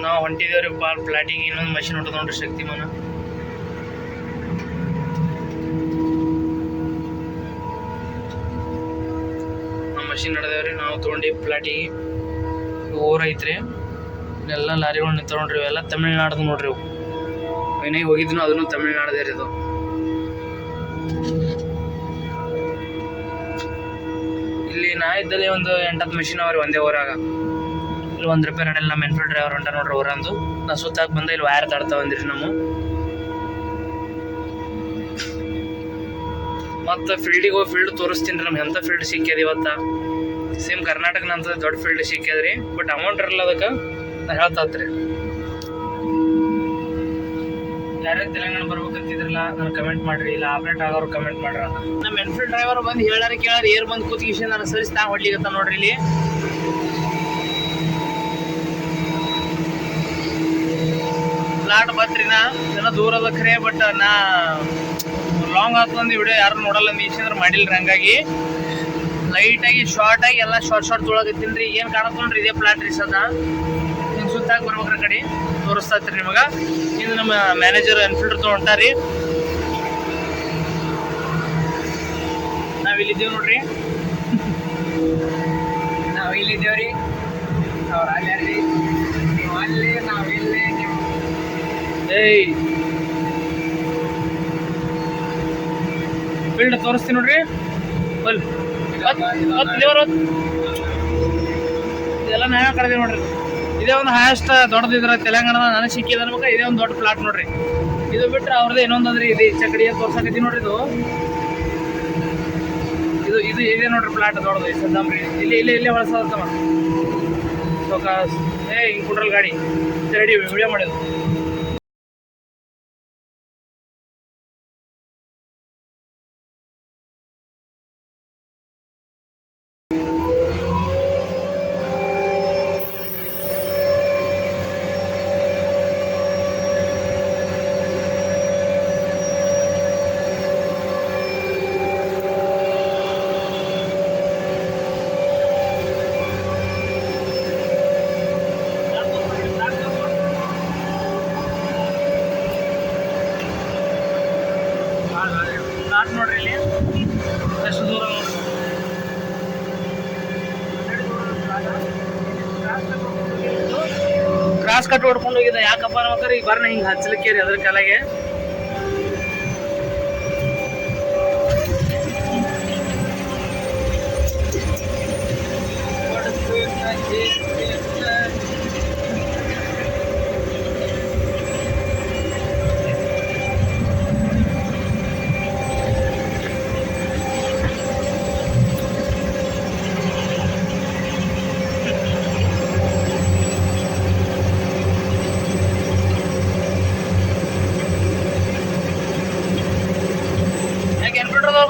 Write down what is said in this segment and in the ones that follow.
ನಾವು ಹೊಂಟಿದೇವ್ರಿ ಪ್ಲಾಟಿಂಗ್. ಇನ್ನೊಂದು ಮಷಿನ್ ಹೊಂಟದ ನೋಡ್ರಿ, ಶಕ್ತಿಮಾನ. ನಾವು ಮಷಿನ್ ನಡೆದೇವ್ರಿ, ನಾವು ತೊಗೊಂಡು ಪ್ಲಾಟಿಂಗ್. ಊರ್ ಐತ್ರಿ, ಎಲ್ಲ ಲಾರಿಗಳು ನಿಂತ ನೋಡ್ರಿ. ಇವೆಲ್ಲ ತಮಿಳ್ನಾಡ್ದು ನೋಡ್ರಿ. ಇವು ಏನಾಗಿ ಹೋಗಿದ್ನು ಅದನ್ನು ತಮಿಳ್ನಾಡ್ದೇ ರೀ. ಇದು ಇಲ್ಲಿ ನಾ ಇದ್ದಲ್ಲಿ ಒಂದು 8-10 ಮೆಷಿನ್ ಅವ್ರಿ ಒಂದೇ ಊರಾಗ. ಇಲ್ಲಿ ಒಂದು ರಿಪೇರ್ ಅಡೆಲ್ಲ ನಮ್ಮ ಎನ್ಫೀಲ್ಡ್ ಡ್ರೈವರ್ ಹೊಂಟ ನೋಡ್ರಿ ಊರಂದು. ನಾ ಸುತ್ತಾಕ್ ಬಂದ ಇಲ್ಲಿ ವೈರ್ ತಾಡ್ತಾ ಬಂದಿರಿ ನಮ್ಮ. ಮತ್ತು ಫೀಲ್ಡಿಗೆ ಹೋಗಿ ಫೀಲ್ಡ್ ತೋರಿಸ್ತೀನಿ ರೀ. ನಮ್ಗೆ ಎಂಥ ಫೀಲ್ಡ್ ಸಿಕ್ಕ್ಯದ ಇವತ್ತ. ಸೇಮ್ ಕರ್ನಾಟಕನಂತ ದೊಡ್ಡ ಫೀಲ್ಡ್ ಸಿಕ್ಕ್ಯದ್ರಿ. ಬಟ್ ಅಮೌಂಟ್ ಇರಲ್ಲ ಅದಕ್ಕೆ. ನಾ ಹೇಳ್ತಾತ್ರಿ, ಯಾರೇ ತೆಲಂಗಾಣ ಬರ್ಬೇಕಂತಿದ್ರಲ್ಲ ನನಗೆ ಕಮೆಂಟ್ ಮಾಡ್ರಿ, ಇಲ್ಲ ಆಪ್ರೇಟ್ ಆಗೋರು ಕಮೆಂಟ್ ಮಾಡ್ರಿ. ನಮ್ಮ ಎನ್ಫೀಲ್ಡ್ ಡ್ರೈವರ್ ಬಂದು ಹೇಳಾರ ಕೇಳಾರ ಏರ್ ಬಂದು ಕೂತ್ಕಿಸಿ ನನಗೆ ಸರಿಸಿ ನಾ ಹೊಡ್ಲಿಗತ್ತ ನೋಡ್ರಿ. ಇಲ್ಲಿ ಫ್ಲಾಟ್ ಬತ್ರಿ. ನಾ ಜನ ದೂರ ಅದ ಖರೆ, ಬಟ್ ನಾ ಲಾಂಗ್ ಆಗ್ತಂದು ವಿಡಿಯೋ ಯಾರು ನೋಡಲ್ಲ ಅಂದ ಅಂದ್ರೆ ಮಾಡಿಲ್ರಿ. ಹಂಗಾಗಿ ಲೈಟಾಗಿ ಶಾರ್ಟಾಗಿ ಎಲ್ಲ ಶಾರ್ಟ್ ತೊಳಗತ್ತೀನಿ ರೀ. ಏನು ಕಾಣತ್ತ ನೋಡ್ರಿ, ಇದೇ ಪ್ಲಾಟ್ ರೀ. ಸದ ಹಿಂಗೆ ಸುತ್ತಾಗಿ ಬರ್ಬೇಕ್ರ ಕಡೆ ತೋರಿಸ್ತಾತ್ರಿ ನಿಮಗೆ. ಇದು ನಮ್ಮ ಮ್ಯಾನೇಜರ್ ಎನ್ಫೀಲ್ಡ್ ತೊಗೊಂಟಾರಿ. ನಾವಿಲ್ಲಿದ್ದೀವಿ ನೋಡ್ರಿ. ನಾವಿಲ್ಲಿದ್ದೇವ್ರಿ. ಅವ್ರು ಅಲ್ಲಾರಿ, ನೀವು ಅಲ್ಲಿ, ನಾವಿಲ್ಲಿ. ಏಯ್ ಫೀಲ್ಡ್ ತೋರಿಸ್ತೀನಿ ನೋಡ್ರಿ. ಇದೆಲ್ಲ ನಾವೇ ಕರೆದಿ ನೋಡ್ರಿ. ಇದೇ ಒಂದು ಹೈಯೆಸ್ಟ್ ದೊಡ್ಡದಿದ್ರ ತೆಲಂಗಾಣದ ನನಗೆ ಸಿಕ್ಕಿದ ಅನ್ಬೇಕು. ಇದೇ ಒಂದು ದೊಡ್ಡ ಪ್ಲಾಟ್ ನೋಡ್ರಿ. ಇದು ಬಿಟ್ರೆ ಅವ್ರದ್ದು ಇನ್ನೊಂದಂದ್ರೆ ಇದೆ ಚಕಡಿ ತೋರ್ಸಾಕತ್ತಿ ನೋಡ್ರಿ. ಇದು ಇದೆ ನೋಡ್ರಿ ಪ್ಲಾಟ್ ದೊಡ್ಡದು. ಸದ್ದಾಮ್ರಿ ಇಲ್ಲೇ ಬಳಸೋದಮ್ಮ ಸೋಕಾಸ್. ಹಿಂಗೆ ಕುಂಡ್ರಲ್ ಗಾಡಿ ರೆಡಿ ವಿಡಿಯೋ ಮಾಡಿದ್ದು. ನೋಡ್ರಿ ಇಲ್ಲಿ ಎಷ್ಟು ದೂರ ಕ್ರಾಸ್ ಕಟ್ ಹೊಡ್ಕೊಂಡು ಹೋಗಿದ್ದ. ಯಾಕಪ್ಪ ಅನ್ಬೇಕಾರೆ ಈಗ ಬರ್ನ ಹಿಂಗೆ ಹಚ್ಚಲಿಕ್ಕೆ ರೀ ಅದ್ರ ಕೆಳಗೆ.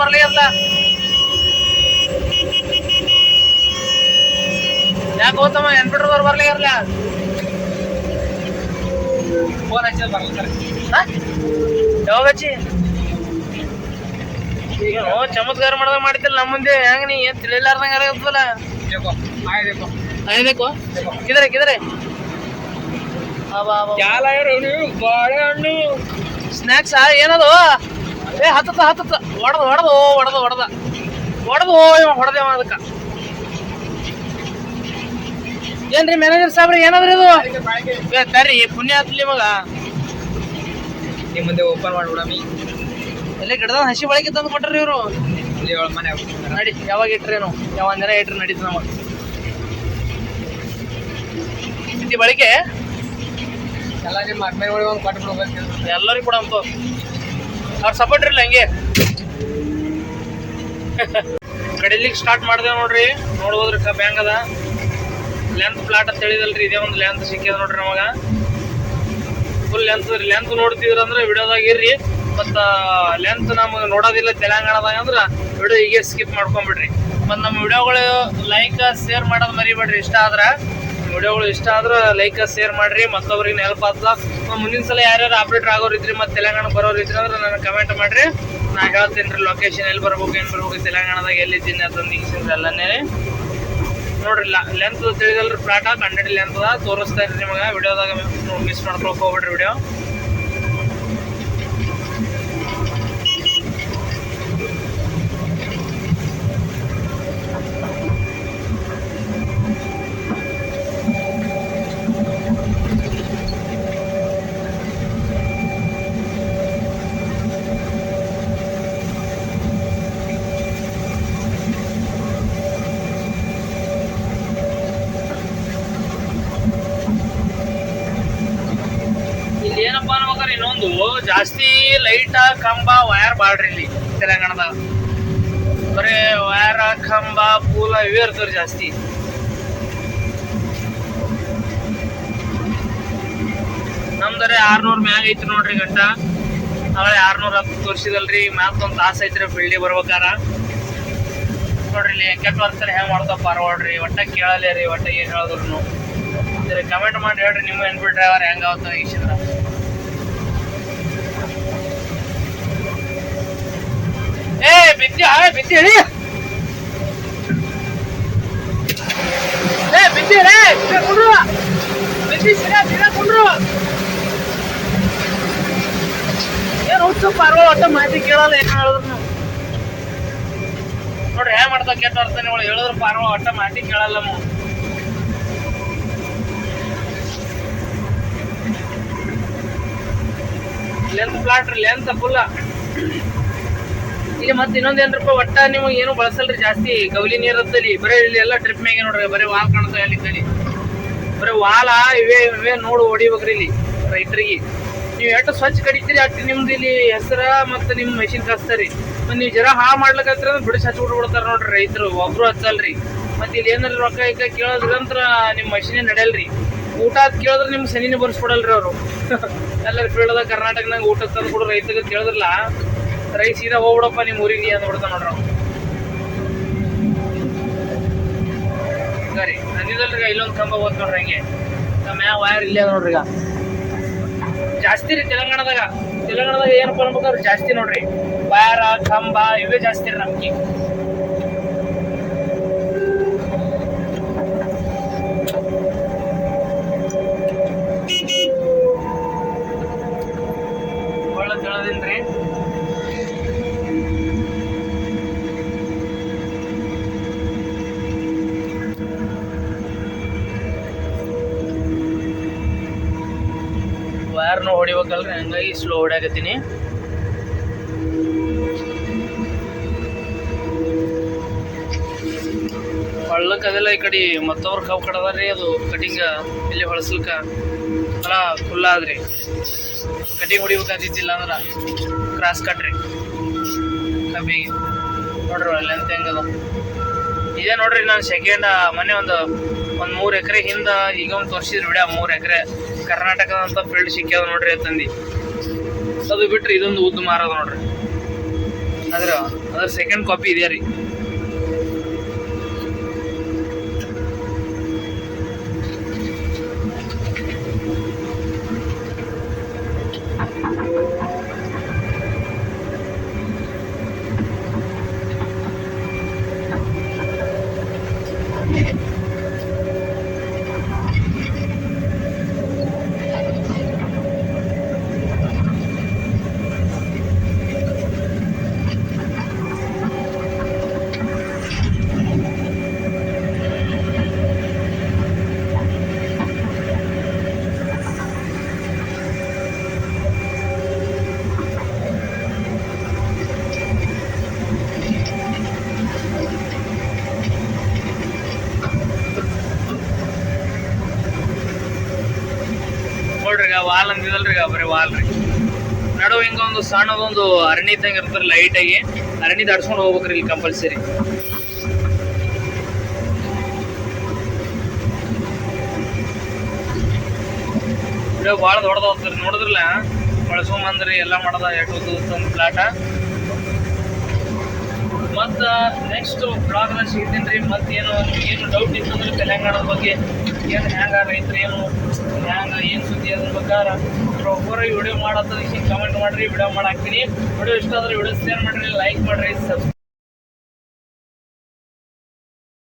ಬರ್ಲಿ ಅಂತ ಯಾಕೆ ಹೋತಮ್ಮ ಎನ್ಬಿಟ್ರದವ್ರು ಬರ್ಲಿ ಇರ್ಲ. ಫೋನ್ ಹಚ್ಚಿ ಬರ್ಲಿಲ್ಲ. ಯಾವಾಗ ಹಚ್ಚಿ ಏನು ಚಮತ್ಕಾರ ಮಾಡ್ದಾಗ ಮಾಡಿದ್ದಿಲ್ಲ ನಮ್ಮ ಮುಂದೆ. ಹೆಂಗ ನೀ ಏನ್ ತಿಳಿಲಾರ್ದಂಗ ಆಗತ್ತಲ್ಲ. ಆಯ್ಬೇಕು ಕಿದ್ರೆ ಬಾಳೆಹಣ್ಣು ಸ್ನ್ಯಾಕ್ಸ್ ಏನದು? ಏ ಹತ್ತತ್ತ ಹೊಡೆದೇವ ಅದಕ್ಕೆ. ಏನ್ರಿ ಮ್ಯಾನೇಜರ್ ಸಾಬ್ರಿ ಏನಾದ್ರಿ ಇದು? ತರ್ರಿ ಪುಣ್ಯ ಹತ್ಲಿ ಮಗ. ನಿಮ್ಮ ಮುಂದೆ ಓಪನ್ ಮಾಡ್ಬಿಡಮಿ. ಎಲ್ಲಿ ಗಿಡದ ಹಸಿ ಬಳಕೆ ತಂದು ಕೊಟ್ರಿ ಇವರು. ನಡಿ ಯಾವಾಗ ಇಟ್ರೇನು ಯಾವಾಗ ಜನ ಇಟ್ರಿ ನಡೀತು ನಮಗೆ. ಇತಿ ಬಳಕೆ ಎಲ್ಲ ನಿಮ್ಮ ಅಡ್ಮೈಗಳು ಒಂದು ಕೊಟ್ಬಿಡ್ಬೇಕು ಎಲ್ಲರಿಗೂ ಕೂಡ ಅಂತ ಅವ್ರು ಸಪೋರ್ಟ್ ಇರಲಿಲ್ಲ ಹಂಗೆ. ಕಡಿಲಿಕ್ಕೆ ಸ್ಟಾರ್ಟ್ ಮಾಡಿದೆ ನೋಡ್ರಿ. ನೋಡ್ಬೋದ್ರಿ ಬ್ಯಾಂಕ್ ಅದ ಲೆಂತ್ ಪ್ಲಾಟ್ ಅಂತ ಹೇಳಿದಲ್ರಿ. ಇದೇ ಒಂದು ಲೆಂತ್ ಸಿಕ್ಕಿದೆ ನೋಡ್ರಿ ನಮಗೆ. ಫುಲ್ ಲೆಂತ್ ನೋಡ್ತಿದ್ರಂದ್ರೆ ವಿಡಿಯೋದಾಗ ಇರ್ರಿ. ಮತ್ತು ಲೆಂತ್ ನಮಗೆ ನೋಡೋದಿಲ್ಲ ತೆಲಂಗಾಣದಾಗ ಅಂದ್ರೆ ವಿಡಿಯೋ ಹೀಗೆ ಸ್ಕಿಪ್ ಮಾಡ್ಕೊಂಬಿಡ್ರಿ. ಮತ್ತು ನಮ್ಮ ವಿಡಿಯೋಗಳು ಲೈಕ್ ಶೇರ್ ಮಾಡೋದು ಮರಿಬೇಡ್ರಿ. ಇಷ್ಟ ಆದ್ರೆ ವಿಡಿಯೋಗಳು ಇಷ್ಟ ಆದ್ರೆ ಲೈಕ್ ಶೇರ್ ಮಾಡಿರಿ. ಮತ್ತೊಬ್ರಿಗೆ ಹೆಲ್ಪ್ ಆಗ್ತದ. ಮುಂದಿನ ಸಲ ಯಾರ್ಯಾರು ಆಪ್ರೇಟರ್ ಆಗೋರು ಇದ್ರಿ ಮತ್ತು ತೆಲಂಗಾಣಕ್ಕೆ ಬರೋರು ಇದ್ರಿ ಅಂದ್ರೆ ನನಗೆ ಕಮೆಂಟ್ ಮಾಡಿರಿ. ನಾ ಹೇಳ್ತೀನಿ ರೀ ಲೊಕೇಶನ್ ಎಲ್ಲಿ ಬರ್ಬೇಕು ಏನು ಬರ್ಬೇಕು ತೆಲಂಗಾಣದಾಗ ಎಲ್ಲಿದ್ದೀನಿ ಅಂತಂದು ಎಲ್ಲನೇ ನೋಡ್ರಿ ಲೆಂತ್ ತಿಳಿದಲ್ರಿ ಫ್ಲಾಟ್ ಕಂಡಡಿ ಲೆಂತ್ ಅದ ತೋರಿಸ್ತಾ ಇದ್ರಿ ನಿಮಗೆ ವಿಡಿಯೋದಾಗ ಮಿಸ್ ಮಾಡ್ಕೊಳಕ್ ಹೋಗ್ಬಿಡ್ರಿ ವಿಡಿಯೋ. ಇಲ್ಲಿ ಏನಪ್ಪಾ ಅನ್ಬೇಕಾರೆ ಇನ್ನೊಂದು ಜಾಸ್ತಿ ಲೈಟ್ ಕಂಬ ವಯರ್ ಬಾಳ್ರಿ ಇಲ್ಲಿ ತೆಲಂಗಾಣದಾಗ. ಬರೀ ವಯರ್ ಕಂಬ ಪೂಲ ಇವೇ ಇರ್ತಾವ್ರಿ ಜಾಸ್ತಿ. ನಮ್ದರೆ 600 ಮ್ಯಾಗ ಐತ್ರಿ ನೋಡ್ರಿ ಗಂಟ. ಆಮೇಲೆ 610 ತೋರಿಸಿದಲ್ರಿ. ಮ್ಯಾತ್ ಒಂದ್ ತಾಸ ಐತ್ರಿ ಬಿಲ್ಡಿ ಬರ್ಬೇಕಾರ. ನೋಡ್ರಿ ಇಲ್ಲಿ ಕೆಟ್ಟ ವರ್ತಾರೆ ಹೆಂಗ್ ಮಾಡ್ತಾವ ಪಾರ್ವಾಡ್ರಿ. ಒಟ್ಟ ಕೇಳಲೇ ರೀ, ಒಟ್ಟ ಏನ್ ಹೇಳಿದ್ರು ಕಮೆಂಟ್ ಮಾಡಿ ಹೇಳ್ರಿ ನಿಮ್ಮ ಎನ್ಪಿ ಡ್ರೈವರ್ ಹೆಂಗ ಅವತ್ತ ಈಶಿದ್ರ. ಬಿತ್ತಿ ಬಿತ್ತಿ ಹೇಳಿ ಬಿತ್ತಿ ಕುಂಡ್ರು ಬಿತ್ತಿ ಕುಂಡ್ರು ಏನ್ ಹುಚ್ಚು ಪಾರ್ವ ಒಟ್ಟ ಮಾಹಿತಿ ಕೇಳಲ್ಲ. ಏನ್ ಹೇಳಿದ್ರು ನೋಡ್ರಿ ಹೆಂಗ್ ಮಾಡ್ತಾವ ಕೆಟ್ಟ ಬರ್ತಾನೆ ಹೇಳಿದ್ರು ಪಾರ್ವ ಒಟ್ಟ ಮಾಹಿತಿ ಕೇಳಲ್ಲ. ಲೆಂತ್ ಪ್ಲಾಟ್ ರೀ, ಲೆಂತ್ ಫುಲ್ಲ. ಈಗ ಮತ್ತೆ ಇನ್ನೊಂದೇನ್ರಪ್ಪ ಒಟ್ಟ ನೀವು ಏನು ಬಳಸಲ್ರಿ ಜಾಸ್ತಿ. ಗೌಲಿ ನೀರ್ ಹತ್ತಲಿ ಬರೀ ಇಲ್ಲಿ ಎಲ್ಲ ಟ್ರಿಪ್ ಮ್ಯಾಗೆ ನೋಡ್ರಿ ಬರೀ ವಾಲ್ ಕಾಣ್ತಾವ. ಎಲ್ಲಿದ್ದಲ್ಲಿ ಬರೀ ವಾಲ ಇವೇ ನೋಡಿ ಹೊಡಿಬೇಕ್ರಿ ಇಲ್ಲಿ ರೈತರಿಗೆ. ನೀವು ಎಷ್ಟು ಸ್ವಚ್ಛ ಕಡಿತೀರಿ ಅಷ್ಟು ನಿಮ್ದು ಇಲ್ಲಿ ಹೆಸರ ಮತ್ತು ನಿಮ್ಮ ಮೆಷಿನ್ ಕಸ್ತಾರಿ. ಮತ್ತೆ ನೀವು ಜರ ಹಾಳು ಮಾಡ್ಲಿಕ್ಕಂತ್ರ ಬಿಡಿಸಿ ಹಚ್ಚಿ ಬಿಡ್ಬಿಡ್ತಾರ ನೋಡ್ರಿ ರೈತರು. ಒಬ್ರು ಹಚ್ಚಲ್ರಿ. ಮತ್ತೆ ಇಲ್ಲಿ ಏನಾರ ರೊಕ್ಕ ಈಗ ಕೇಳೋದ್ರಂತ್ರ ನಿಮ್ಮ ಮಷಿನೇ ನಡೆಯಲ್ರಿ. ಊಟ ಕೇಳಿದ್ರೆ ನಿಮ್ಗೆ ಸನಿನೇ ಬರ್ಸ್ಕೊಡಲ್ರಿ ಅವರು. ಎಲ್ಲರ ಫೀಲ್ಡ್ದಾಗ ಕರ್ನಾಟಕನಾಗ ಊಟ ತಂದು ಕೊಡು ರೈತಗೆ ಕೇಳಿದ್ರಲ್ಲ, ರೈತ ಸೀದಾ ಹೋಗ್ಬಿಡಪ್ಪ ನಿಮ್ಮ ಊರಿಗೆ ಅಂದ್ಬಿಡ್ತಾನ ನೋಡ್ರಿ ಅವ್ನು. ಸರಿ ನಂದಿದಲ್ರಿ ಇಲ್ಲೊಂದು ಕಂಬ ಹೋದ್ ನೋಡ್ರಿ ಹಂಗೆ ಮ್ಯಾ ವಯರ್ ಇಲ್ಲೇ ಅದ ನೋಡ್ರಿ. ಈಗ ಜಾಸ್ತಿ ರೀ ತೆಲಂಗಾಣದಾಗ ಏನಪ್ಪ ಅನ್ಬೇಕಾದ್ರೆ ಜಾಸ್ತಿ ನೋಡ್ರಿ ವಯರ ಕಂಬ ಇವೇ ಜಾಸ್ತಿ ರೀ ನಮ್ಗೆ. ಒಳ್ಳೆ ತಿಳಿದಿನ್ರಿ. ವಯರ್ನು ಹೊಡಿಬೇಕಲ್ರಿ, ಹಂಗಾಗಿ ಸ್ಲೋ ಹೊಡ್ಯಾಕತ್ತೀನಿ. ಹೊಳ್ಳಕ್ ಅದೆಲ್ಲ ಈ ಕಡೆ ಮತ್ತವ್ರ ಕವ್ ಕಡದ್ರಿ. ಅದು ಕಟಿಂಗ್ ಇಲ್ಲಿ ಹೊಳಸ್ಲಿಕ್ಕ ಅಲ್ಲ ಫುಲ್ ಆದ್ರಿ. ಕಟಿಂಗ್ ಹೊಡಿಬೇಕಾಗಿದ್ದಿಲ್ಲ ಅಂದ್ರ ಕ್ರಾಸ್ ಕಟ್ರಿ ಕಬ್ಬಿಗೆ. ನೋಡ್ರಿ ಲೆಂತ್ ಹೆಂಗದ. ಇದೇ ನೋಡ್ರಿ ನಾನು ಸೆಕೆಂಡ್ ಮೊನ್ನೆ ಒಂದು 3 ಎಕರೆ ಹಿಂದ ಈಗ ಒಂದು ತೋರಿಸಿದ್ರಿ ವಿಡಿಯೋ. 3 ಎಕರೆ ಕರ್ನಾಟಕದಂತ ಫೀಲ್ಡ್ ಸಿಕ್ಕ್ಯಾವ ನೋಡ್ರಿ ತಂದಿ. ಅದು ಬಿಟ್ರಿ ಇದೊಂದು ಉದ್ದು ಮಾರದ ನೋಡ್ರಿ. ಅದ್ರ ಸೆಕೆಂಡ್ ಕಾಪಿ ಇದೆ ರೀ. ನೋಡ್ರಿ ವಾಲ್ ಅಂದಿದಲ್ರಿ ಬರೀ ವಾಲ್ ರೀ. ನಡು ಹಿಂಗ ಒಂದು ಸಣ್ಣದೊಂದು ಅರಣಿ ಇದ್ದಂಗೆ ಇರ್ತಾರೆ ಲೈಟ್ ಆಗಿ. ಅರಣಿ ದಾಡ್ಸ್ಕೊಂಡು ಹೋಗ್ಬೇಕ್ರಿ ಇಲ್ಲಿ ಕಂಪಲ್ಸರಿ. ವಿಡಿಯೋ ಭಾಳ ದೊಡ್ಡದ ಹೋಗ್ತಾರೆ ನೋಡಿದ್ರಲ್ಲ. ಬಳಸ್ಕೊಂಬಂದ್ರಿ ಎಲ್ಲ ಮಾಡದ ಎಟ್ಟು ತಂದು ಪ್ಲಾಟ. ಮತ್ತು ನೆಕ್ಸ್ಟ್ ಬ್ಲಾಗ್ನ ಸಿಗ್ತೀನಿ ರೀ. ಮತ್ತೇನು ಡೌಟ್ ಇತ್ತು ಅಂದ್ರೆ ತೆಲಂಗಾಣದ ಬಗ್ಗೆ ಏನು ಹ್ಯಾಂಗ ರೈತರು ಏನು ಸುದ್ದಿ ಅದ್ರ ಬೇಕಾದ್ರೆ ಒಬ್ಬರಿಗೆ ವಿಡಿಯೋ ಮಾಡತ್ತದ ಕಮೆಂಟ್ ಮಾಡಿರಿ. ವಿಡಿಯೋ ಮಾಡಾಕ್ತೀನಿ. ವಿಡಿಯೋ ಇಷ್ಟ ಆದ್ರೆ ವಿಡಿಯೋ ಶೇರ್ ಮಾಡಿರಿ, ಲೈಕ್ ಮಾಡಿರಿ, ಸಬ್ಸ್ಕ್ರೈಬ್